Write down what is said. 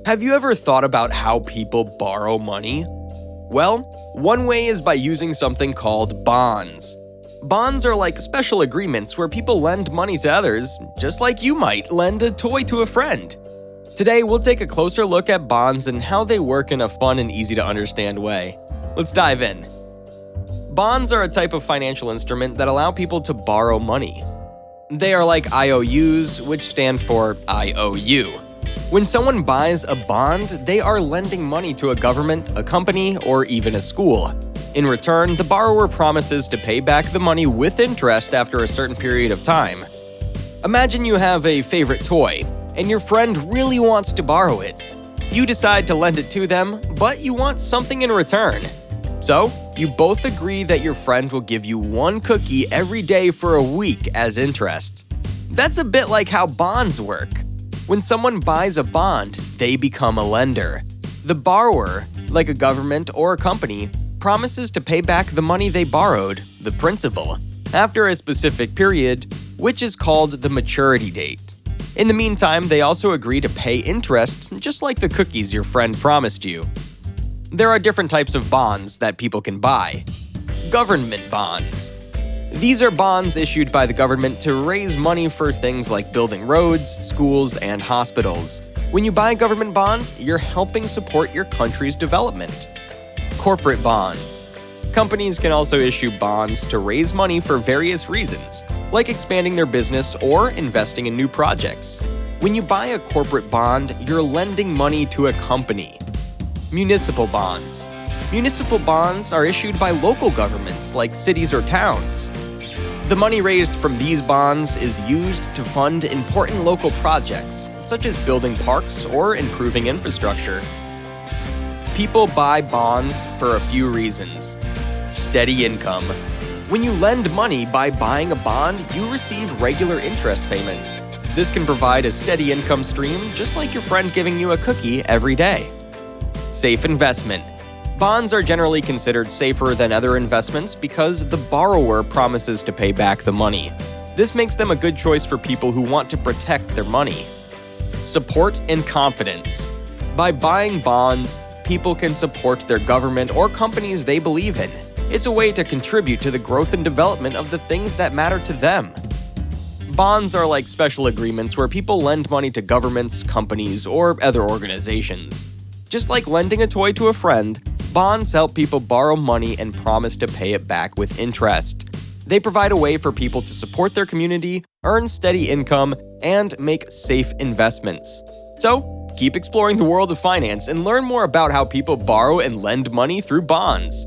Have you ever thought about how people borrow money? Well, one way is by using something called bonds. Bonds are like special agreements where people lend money to others, just like you might lend a toy to a friend. Today, we'll take a closer look at bonds and how they work in a fun and easy-to-understand way. Let's dive in. Bonds are a type of financial instrument that allow people to borrow money. They are like IOUs, which stand for I owe you. When someone buys a bond, they are lending money to a government, a company, or even a school. In return, the borrower promises to pay back the money with interest after a certain period of time. Imagine you have a favorite toy, and your friend really wants to borrow it. You decide to lend it to them, but you want something in return. So, you both agree that your friend will give you one cookie every day for a week as interest. That's a bit like how bonds work. When someone buys a bond, they become a lender. The borrower, like a government or a company, promises to pay back the money they borrowed, the principal, after a specific period, which is called the maturity date. In the meantime, they also agree to pay interest, just like the cookies your friend promised you. There are different types of bonds that people can buy. Government bonds. These are bonds issued by the government to raise money for things like building roads, schools, and hospitals. When you buy a government bond, you're helping support your country's development. Corporate bonds. Companies can also issue bonds to raise money for various reasons, like expanding their business or investing in new projects. When you buy a corporate bond, you're lending money to a company. Municipal bonds. Municipal bonds are issued by local governments like cities or towns. The money raised from these bonds is used to fund important local projects, such as building parks or improving infrastructure. People buy bonds for a few reasons. Steady income. When you lend money by buying a bond, you receive regular interest payments. This can provide a steady income stream, just like your friend giving you a cookie every day. Safe investment. Bonds are generally considered safer than other investments because the borrower promises to pay back the money. This makes them a good choice for people who want to protect their money. Support and confidence. By buying bonds, people can support their government or companies they believe in. It's a way to contribute to the growth and development of the things that matter to them. Bonds are like special agreements where people lend money to governments, companies, or other organizations. Just like lending a toy to a friend, bonds help people borrow money and promise to pay it back with interest. They provide a way for people to support their community, earn steady income, and make safe investments. So, keep exploring the world of finance and learn more about how people borrow and lend money through bonds.